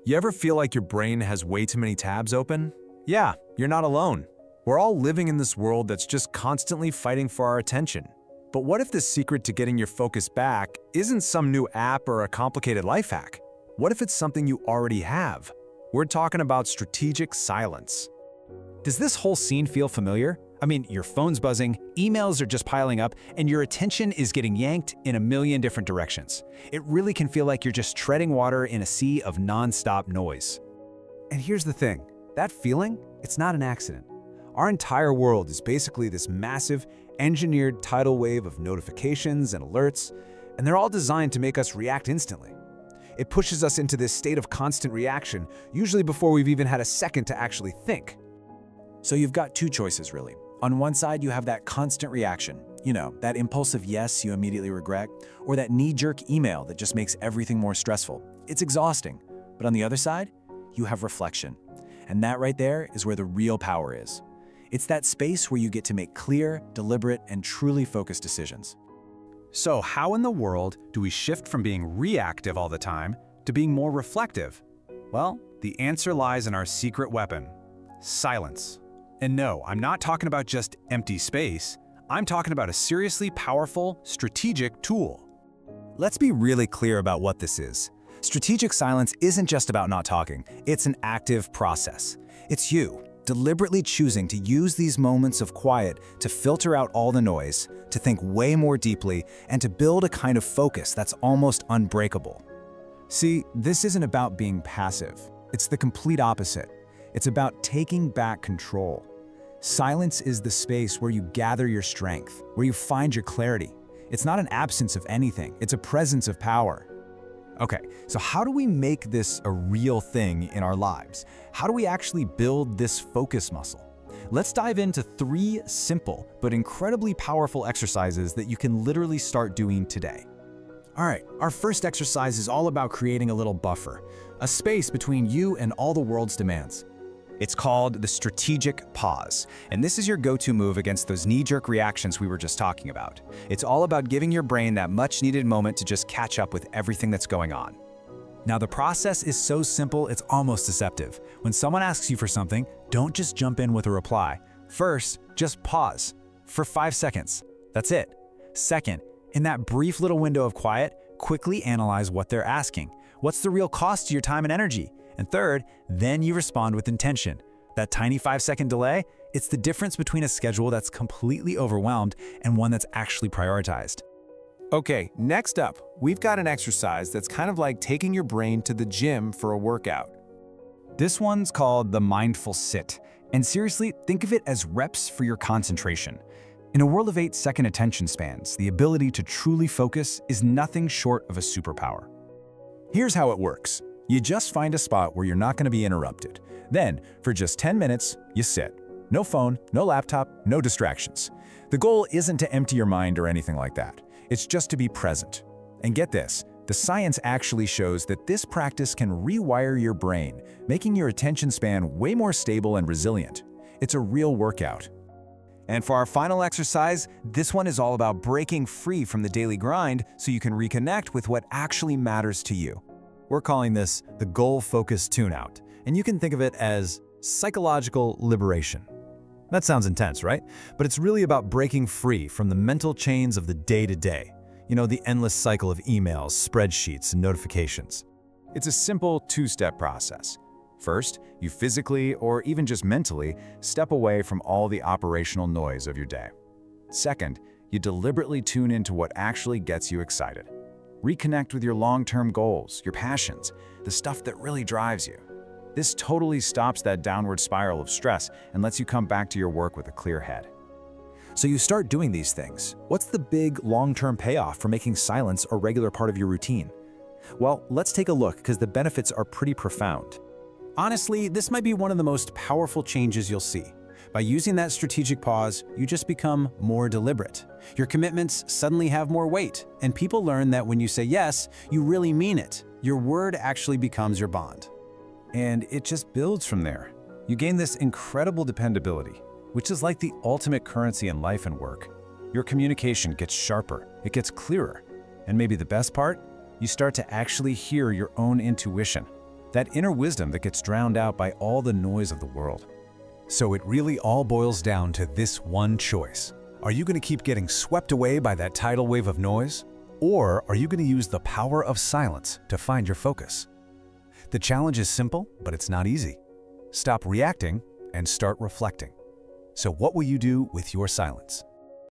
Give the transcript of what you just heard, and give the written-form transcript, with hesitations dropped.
You ever feel like your brain has way too many tabs open? Yeah, you're not alone. We're all living in this world that's just constantly fighting for our attention. But what if the secret to getting your focus back isn't some new app or a complicated life hack? What if it's something you already have? We're talking about strategic silence. Does this whole scene feel familiar? I mean, your phone's buzzing, emails are just piling up, and your attention is getting yanked in a million different directions. It really can feel like you're just treading water in a sea of non-stop noise. And here's the thing, that feeling, it's not an accident. Our entire world is basically this massive, engineered tidal wave of notifications and alerts, and they're all designed to make us react instantly. It pushes us into this state of constant reaction, usually before we've even had a second to actually think. So you've got two choices, really. On one side, you have that constant reaction, that impulsive yes you immediately regret, or that knee-jerk email that just makes everything more stressful. It's exhausting. But on the other side, you have reflection. And that right there is where the real power is. It's that space where you get to make clear, deliberate, and truly focused decisions. So how in the world do we shift from being reactive all the time to being more reflective? Well, the answer lies in our secret weapon: silence. And no, I'm not talking about just empty space. I'm talking about a seriously powerful, strategic tool. Let's be really clear about what this is. Strategic silence isn't just about not talking. It's an active process. It's you deliberately choosing to use these moments of quiet to filter out all the noise, to think way more deeply, and to build a kind of focus that's almost unbreakable. See, this isn't about being passive. It's the complete opposite. It's about taking back control. Silence is the space where you gather your strength, where you find your clarity. It's not an absence of anything, it's a presence of power. Okay, so how do we make this a real thing in our lives? How do we actually build this focus muscle? Let's dive into 3 simple but incredibly powerful exercises that you can literally start doing today. All right, our first exercise is all about creating a little buffer, a space between you and all the world's demands. It's called the strategic pause, and this is your go-to move against those knee-jerk reactions we were just talking about. It's all about giving your brain that much-needed moment to just catch up with everything that's going on. Now, the process is so simple, it's almost deceptive. When someone asks you for something, don't just jump in with a reply. First, just pause for 5 seconds. That's it. Second, in that brief little window of quiet, quickly analyze what they're asking. What's the real cost to your time and energy? And third, then you respond with intention. That tiny 5-second delay, it's the difference between a schedule that's completely overwhelmed and one that's actually prioritized. Okay, next up, we've got an exercise that's kind of like taking your brain to the gym for a workout. This one's called the mindful sit. And seriously, think of it as reps for your concentration. In a world of 8-second attention spans, the ability to truly focus is nothing short of a superpower. Here's how it works. You just find a spot where you're not going to be interrupted. Then, for just 10 minutes, you sit. No phone, no laptop, no distractions. The goal isn't to empty your mind or anything like that. It's just to be present. And get this, the science actually shows that this practice can rewire your brain, making your attention span way more stable and resilient. It's a real workout. And for our final exercise, this one is all about breaking free from the daily grind so you can reconnect with what actually matters to you. We're calling this the goal-focused tune-out, and you can think of it as psychological liberation. That sounds intense, right? But it's really about breaking free from the mental chains of the day-to-day. The endless cycle of emails, spreadsheets, and notifications. It's a simple 2-step process. First, you physically, or even just mentally, step away from all the operational noise of your day. Second, you deliberately tune into what actually gets you excited. Reconnect with your long-term goals, your passions, the stuff that really drives you. This totally stops that downward spiral of stress and lets you come back to your work with a clear head. So you start doing these things. What's the big, long-term payoff for making silence a regular part of your routine? Well, let's take a look because the benefits are pretty profound. Honestly, this might be one of the most powerful changes you'll see. By using that strategic pause, you just become more deliberate. Your commitments suddenly have more weight, and people learn that when you say yes, you really mean it. Your word actually becomes your bond. And it just builds from there. You gain this incredible dependability, which is like the ultimate currency in life and work. Your communication gets sharper, it gets clearer, and maybe the best part, you start to actually hear your own intuition. that inner wisdom that gets drowned out by all the noise of the world. So it really all boils down to this one choice. Are you going to keep getting swept away by that tidal wave of noise? Or are you going to use the power of silence to find your focus? The challenge is simple, but it's not easy. Stop reacting and start reflecting. So what will you do with your silence?